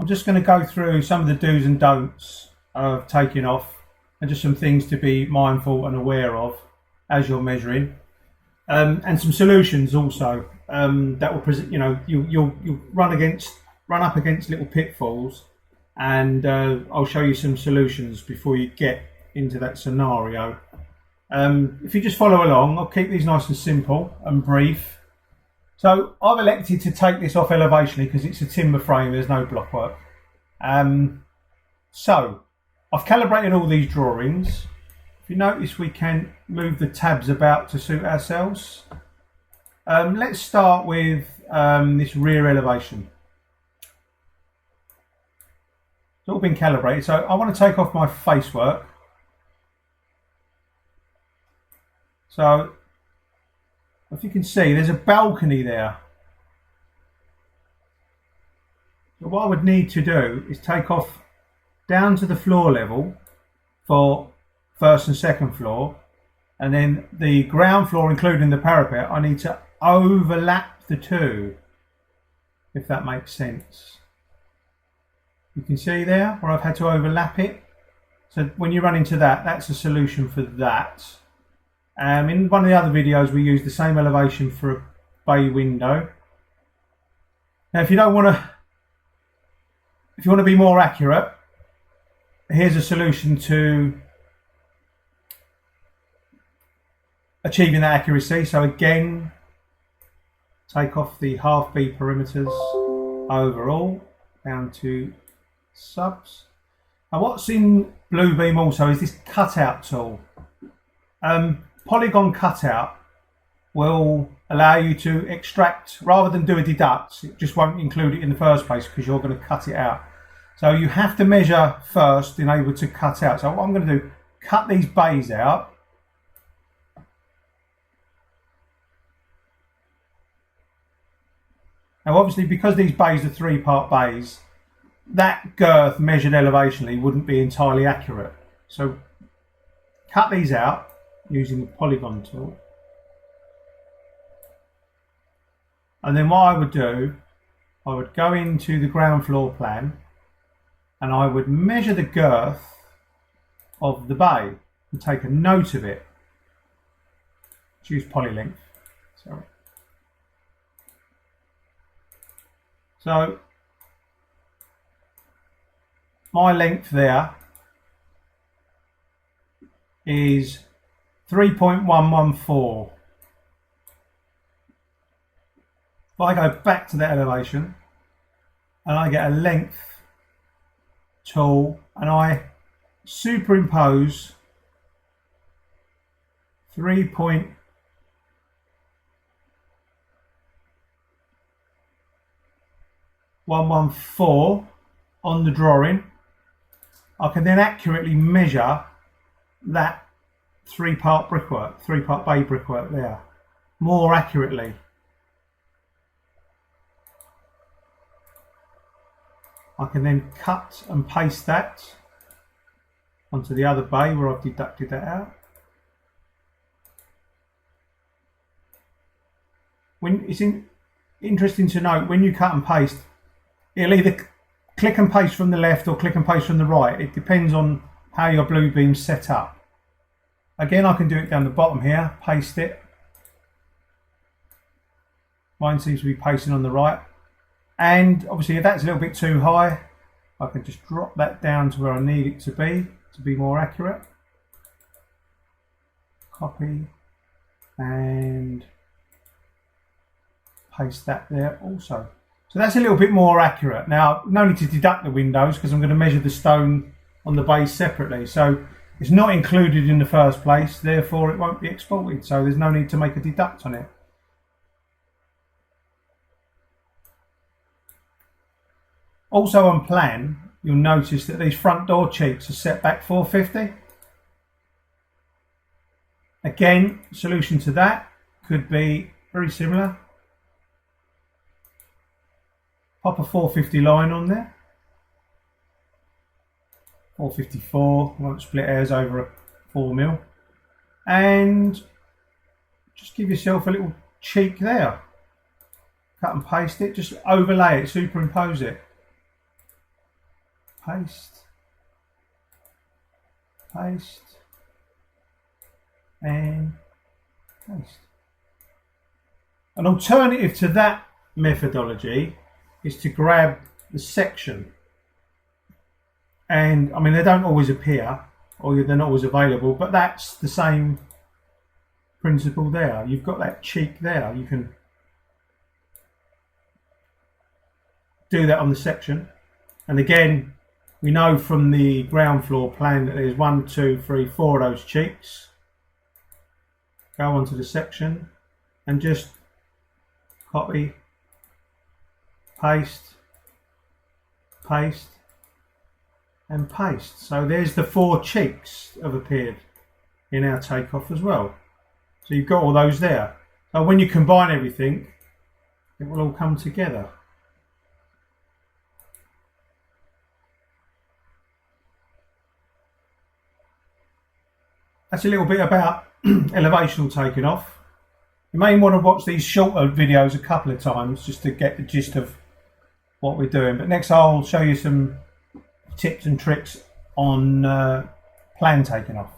I'm just going to go through some of the do's and don'ts of taking off and just some things to be mindful and aware of as you're measuring, and some solutions also that will present. You'll run up against little pitfalls, and I'll show you some solutions before you get into that scenario. If you just follow along, I'll keep these nice and simple and brief. So I've elected to take this off elevationally because it's a timber frame, there's no block work. So I've calibrated all these drawings. If you notice, we can move the tabs about to suit ourselves. Let's start with this rear elevation. It's all been calibrated, so I want to take off my face work. So if you can see, there's a balcony there. So what I would need to do is take off down to the floor level for first and second floor, and then the ground floor, including the parapet, I need to overlap the two, if that makes sense. You can see there where I've had to overlap it. So when you run into that, that's a solution for that. In one of the other videos, we used the same elevation for a bay window. Now, if you want to be more accurate, here's a solution to achieving that accuracy. So again, take off the half B perimeters overall down to subs. And what's in Bluebeam also is this cutout tool. Polygon cutout will allow you to extract, rather than do a deduct. It just won't include it in the first place because you're going to cut it out. So you have to measure first in order to cut out. So what I'm going to do, cut these bays out. Now obviously, because these bays are 3-part bays, that girth measured elevationally wouldn't be entirely accurate. So cut these out using the polygon tool. And then what I would do, I would go into the ground floor plan and I would measure the girth of the bay and take a note of it. Choose poly length. Sorry. So my length there is 3.114. If I go back to that elevation and I get a length tool and I superimpose 3.114 on the drawing, I can then accurately measure that 3-part brickwork, 3-part bay brickwork there, more accurately. I can then cut and paste that onto the other bay where I've deducted that out. It's interesting to note, when you cut and paste, it'll either click and paste from the left or click and paste from the right. It depends on how your Bluebeam's set up. Again, I can do it down the bottom here, paste it. Mine seems to be pasting on the right. And obviously if that's a little bit too high, I can just drop that down to where I need it to be more accurate. Copy and paste that there also. So that's a little bit more accurate. Now, no need to deduct the windows because I'm going to measure the stone on the base separately. So it's not included in the first place, therefore it won't be exported. So there's no need to make a deduct on it. Also on plan, you'll notice that these front door cheeks are set back 450. Again, solution to that could be very similar. Pop a 450 line on there. 454, won't split hairs over a 4mm. And just give yourself a little cheek there. Cut and paste it, just overlay it, superimpose it. paste, paste, and paste. An alternative to that methodology is to grab the section, and I mean they don't always appear or they're not always available, but that's the same principle there. You've got that cheek there, you can do that on the section. And again, we know from the ground floor plan that there's 1, 2, 3, 4 of those cheeks. Go onto the section and just copy, paste, paste, and paste. So there's the 4 cheeks have appeared in our takeoff as well. So you've got all those there. So when you combine everything, it will all come together. That's a little bit about elevational taking off. You may want to watch these shorter videos a couple of times just to get the gist of what we're doing. But next I'll show you some tips and tricks on plan taking off.